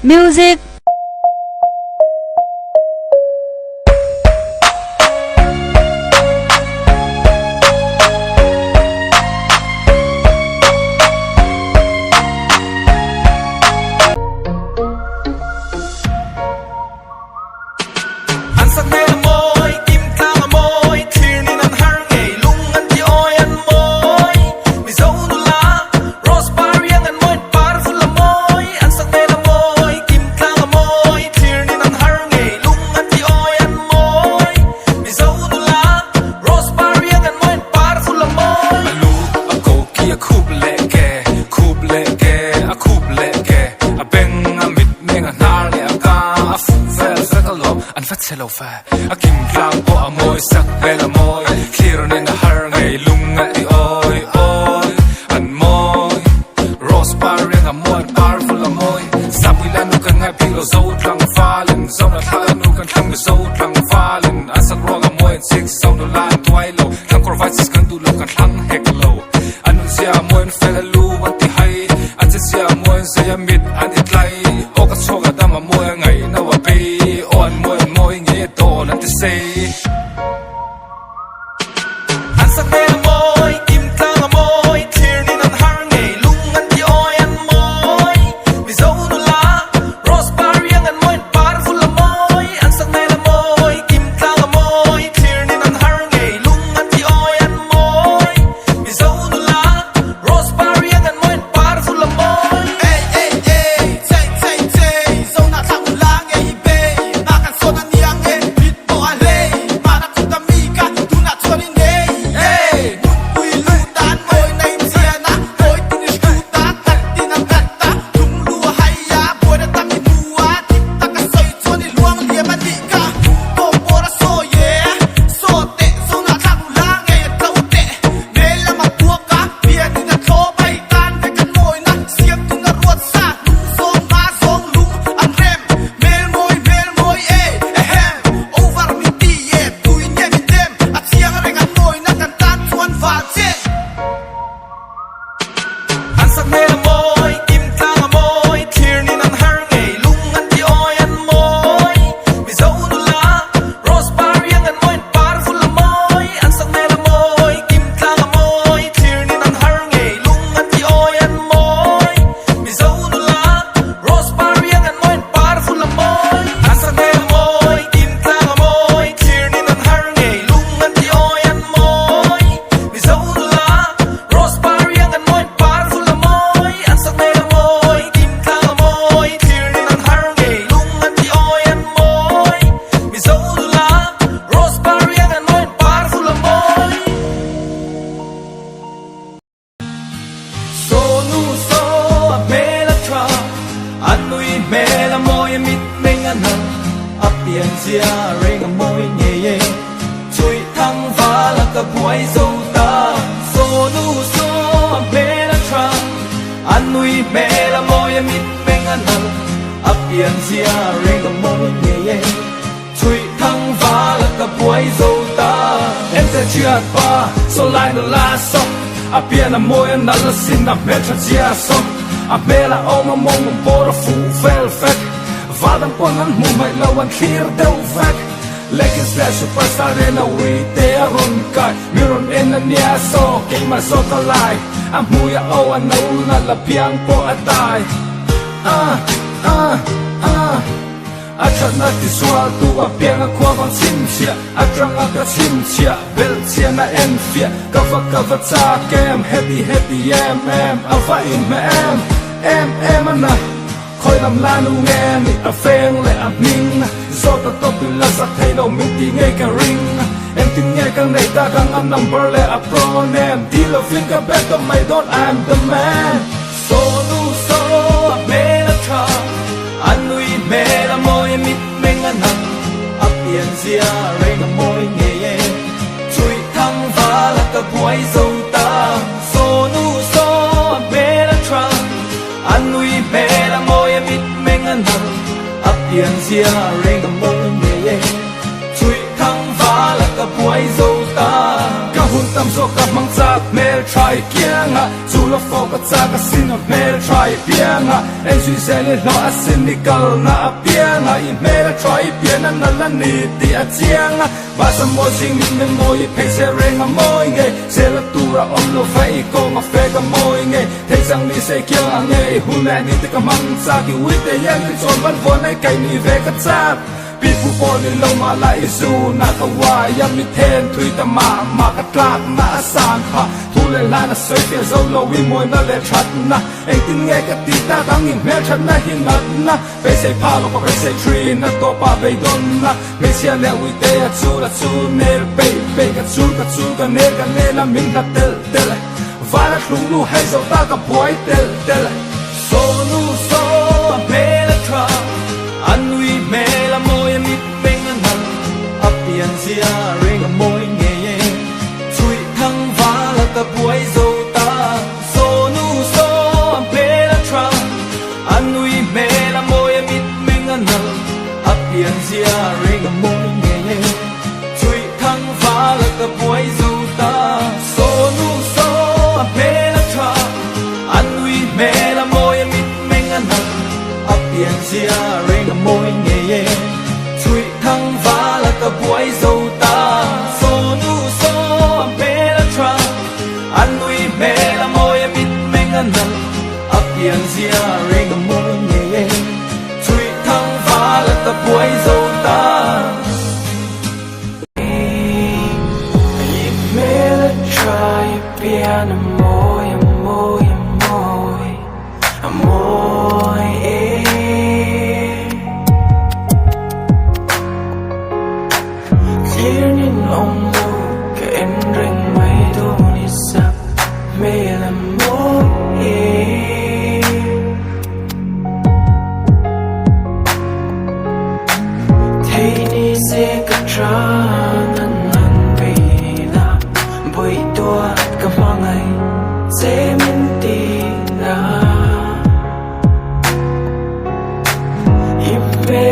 Music Hello fa akim klang o amoy sak bel amoy clear in the har ngai lunga ti oi oi an moy rose bar yang amoy powerful amoy sapila nu kan ngai pilo zo tlang fallen zona tha nu kan tlang zo tlang fallen asak rong amoy six sound la twai lo tlang kor vices kan du lo kan tlang hek lo anuncia amoy fela lu wan ti hai atsia amoy zaya mit an it lai o ka choga dam amoy ngai na wa pe on moy and to say Ansa bela moy kim tang moy tirnin an har ngai lung an ti oi an moy mi zo nu la rose bar yang an moy powerful moy ansa bela moy kim tang moy tirnin an har ngai lung an ti oi an moy mi zo nu la rose bar yang an moy powerful moy hey hey hey say say say zo na thang la ngai be na kan so na niang he Mela moy mit mengan apian sia ring moy nye ye chui thang va la ka boy zo ta so nu so mela tra anui mela moy mit mengan apian sia ring moy nye ye chui thang va la ka boy zo ta em ta chia pa so lai no la so apian moy na la sin na metra chia so a bela oma mong bora fu fel fek vadan ponan mu mai lawan clear del fek lekin slash superstar in a we te aron kai miron in a nia so ke ma so ta lai am mu ya o an na la piang po atai Atrat na ti swal tu a piang a kwa van sim sia atrang a ka sim sia bel sia na en fia cover ta kem happy happy em alpha in ma em na khoi lam la nu nghe ni a feng le a ning zo ta to tu la sa thai lo mi ti nghe ka ring em tin nghe kang nei ta kang am number le a pronoun ti lo fin ka bet to my don't I'm the man so nu so a mela tra anui mela moy mit mengan a pian sia ring moy nghe ye chui thang va la ka boy zo ta so nu so a mela tra anui mela moy mit mengan apian sia ring moy nye ye chui thang va la ka boy zo ta ka hun tam so ka mang chak mel try kianga zu lo fo ka chak ka sin mel try pianga en ju se le lo asin ni kal na pianga I mel try piana na la ni ti a chianga ba sam mo sing ni me mo I pe se ring a mo nge se la tu ra om lo fai ko ma fe ka mo nge te sang ni se kya nge hu la ni te ka mang sa ki wi te yang ni chon ban vo nai kai ni ve ka chak People born in Loma La Isu Nakawaya Mi Ten Tui Tama Makatlak Na Asanha Tule Lana Soifia Zolo We Moy Na Le Chatna Eighteen Ngeka Tita Tangi Mel Chatna Hinatna Bese Palo Pa Bese Tree Na Topa Beidonna Mesia Le We Dea Tsula Tsunel Be Ka Tsuka Nega Nela Minha Tel Tel Vala Klulu Hazel Taka Boy Tel Tel Sonu So Mela Tra Anui Mela Moy Mit Penganan Apian Sia Ring a Moy Nge Sui Thang Vala Ka Boy Zota Sonu So Mela Tra Anui Mela Moy Mit Penganan Apian Sia Ring a Moy Nge Sui Thang Vala Ka Boy Zota Sonu So Mela Tra Anui Mela Moy Mit Penganan Apian Sia Ring a Moy Nge Sui Thang Vala Ka Boy Zota Sonu So Mela Tra Anui Mela Moy Mit Penganan Apian Sia Ring a Moy Nge Sui Thang Vala Ka Boy Zota Mela Tra Pian a Moy a Moy a Moy a Moy Clear in on lo Ka en ring mai do ni sap Mela Moy Thay ni se ka tra nan nan pe la Boi tua ka mangai Se min ti la Ipe